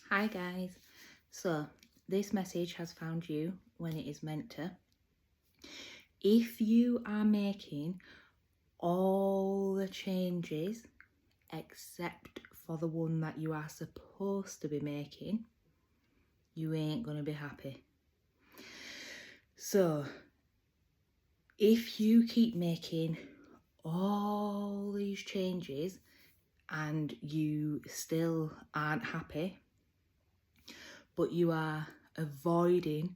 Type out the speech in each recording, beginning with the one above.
Hi guys. So this message has found you when it is meant to. If you are making all the changes except for the one that you are supposed to be making, you ain't gonna be happy. So if you keep making all these changes and you still aren't happy, but you are avoiding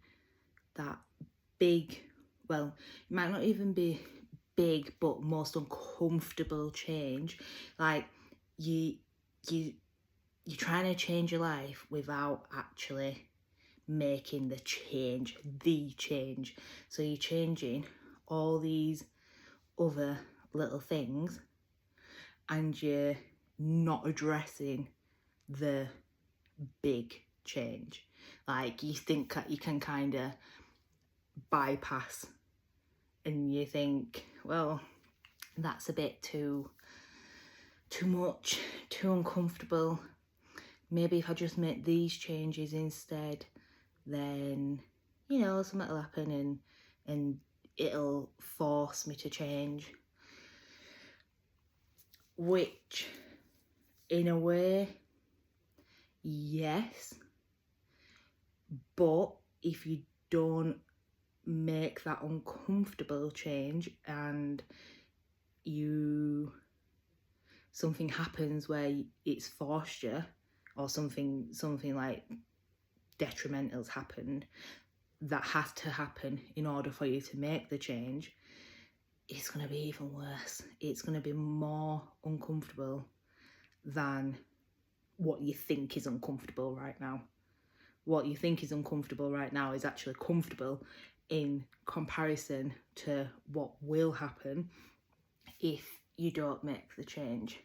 that big, well, it might not even be big, but most uncomfortable change. Like you you're trying to change your life without actually making the change. So you're changing all these other little things and you're not addressing the big change. Like you think that you can kind of bypass and you think, well, that's a bit too much, too uncomfortable. Maybe if I just make these changes instead, then something will happen and it'll force me to change. Which in a way, yes, but if you don't make that uncomfortable change and something happens where it's forced you, or something like detrimental's happened that has to happen in order for you to make the change, it's going to be even worse. It's going to be more uncomfortable than what you think is uncomfortable right now. What you think is uncomfortable right now is actually comfortable in comparison to what will happen if you don't make the change.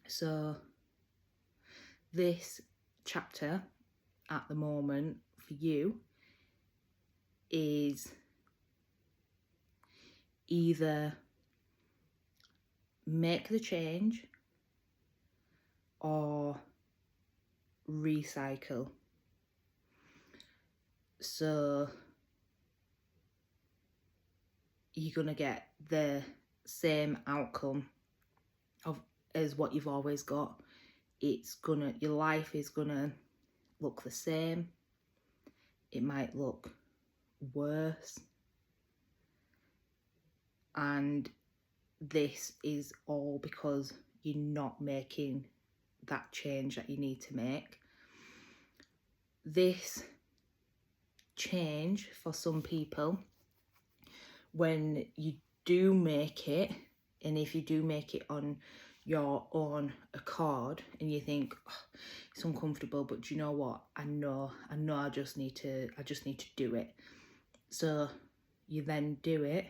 So this chapter at the moment for you is either make the change or recycle. So you're going to get the same outcome as what you've always got. Your life is gonna look the same. It might look worse. And this is all because you're not making that change that you need to make. This change for some people, when you do make it, and if you do make it on your own accord and you think, it's uncomfortable, but do you know what, I know I just need to do it. So you then do it.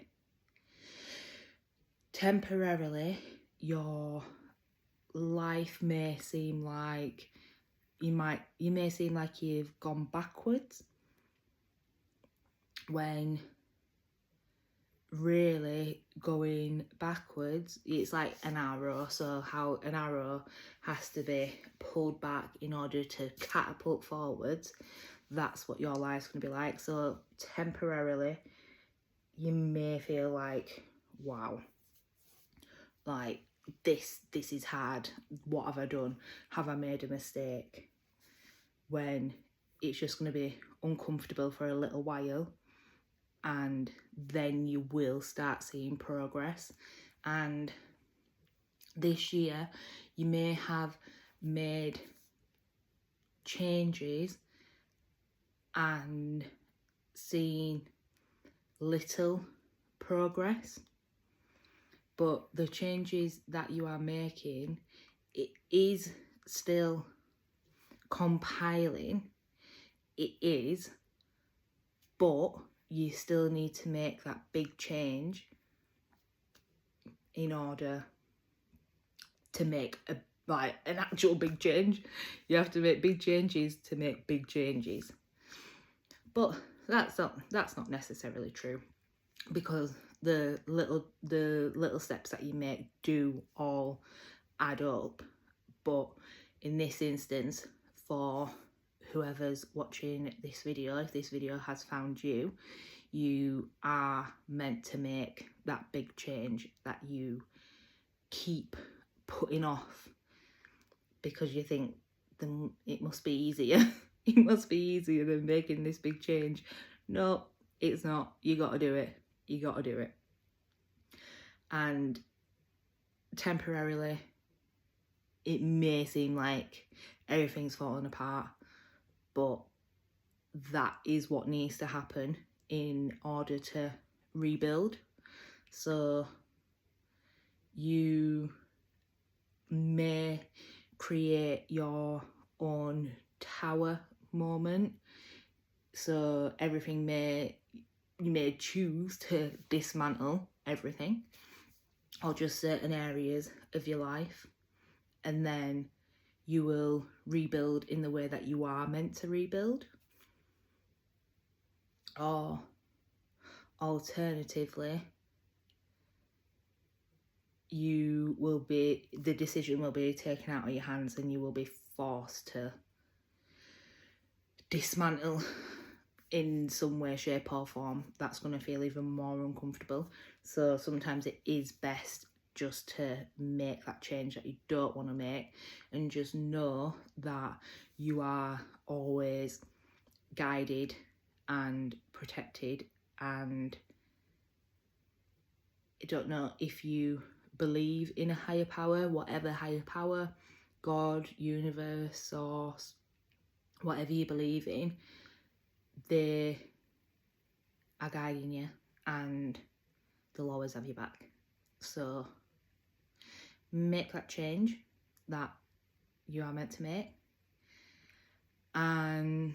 Temporarily your life may seem like you may seem like you've gone backwards, when really going backwards, it's like an arrow. So how an arrow has to be pulled back in order to catapult forwards, that's what your life's going to be like. So temporarily you may feel like, wow, like this is hard, what have I done, have I made a mistake, when it's just going to be uncomfortable for a little while, and then you will start seeing progress. And this year you may have made changes and seen little progress, but the changes that you are making, it is still compiling, it is, but you still need to make that big change in order to make an actual big change. You have to make big changes to make big changes. But that's not necessarily true, because the little steps that you make do all add up. But in this instance, for whoever's watching this video, if this video has found you, you are meant to make that big change that you keep putting off because you think then it must be easier. It must be easier than making this big change. No, it's not. You got to do it. You got to do it. And temporarily, it may seem like everything's falling apart, but that is what needs to happen in order to rebuild. So you may create your own tower moment. So you may choose to dismantle everything or just certain areas of your life, and then you will rebuild in the way that you are meant to rebuild. Or alternatively, the decision will be taken out of your hands and you will be forced to dismantle in some way, shape or form. That's going to feel even more uncomfortable. So sometimes it is best just to make that change that you don't want to make, and just know that you are always guided and protected. And I don't know if you believe in a higher power, whatever higher power, God, universe, source, whatever you believe in, they are guiding you and they'll always have your back. So make that change that you are meant to make, and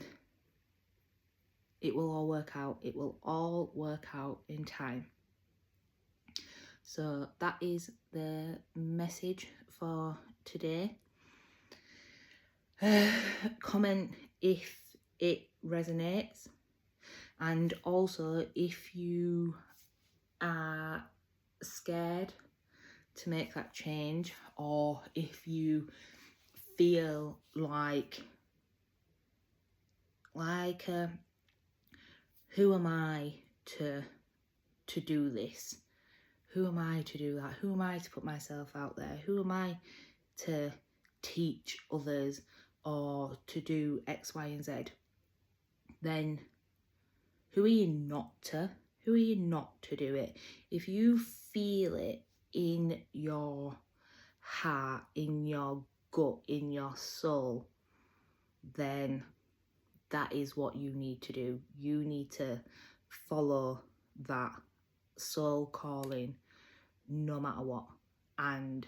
it will all work out. It will all work out in time. So that is the message for today. Comment if it resonates, and also if you are scared to make that change, or if you feel like who am I to do this? Who am I to do that? Who am I to put myself out there? Who am I to teach others or to do X, Y, and Z? Then who are you not to? Who are you not to do it? If you feel it in your heart, in your gut, in your soul, then that is what you need to do. You need to follow that soul calling no matter what, and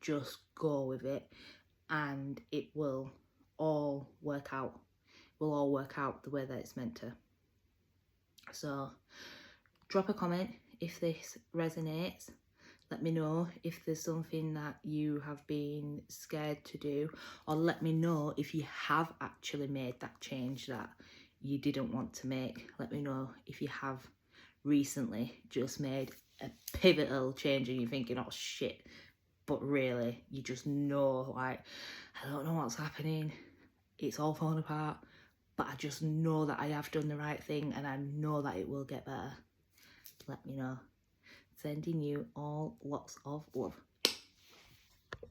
just go with it, and it will all work out. Will all work out the way that it's meant to. So drop a comment if this resonates. Let me know if there's something that you have been scared to do, or let me know if you have actually made that change that you didn't want to make. Let me know if you have recently just made a pivotal change and you're thinking, oh shit, but really you just know, like, I don't know what's happening, it's all falling apart, but I just know that I have done the right thing and I know that it will get better. Let me know. Sending you all lots of love.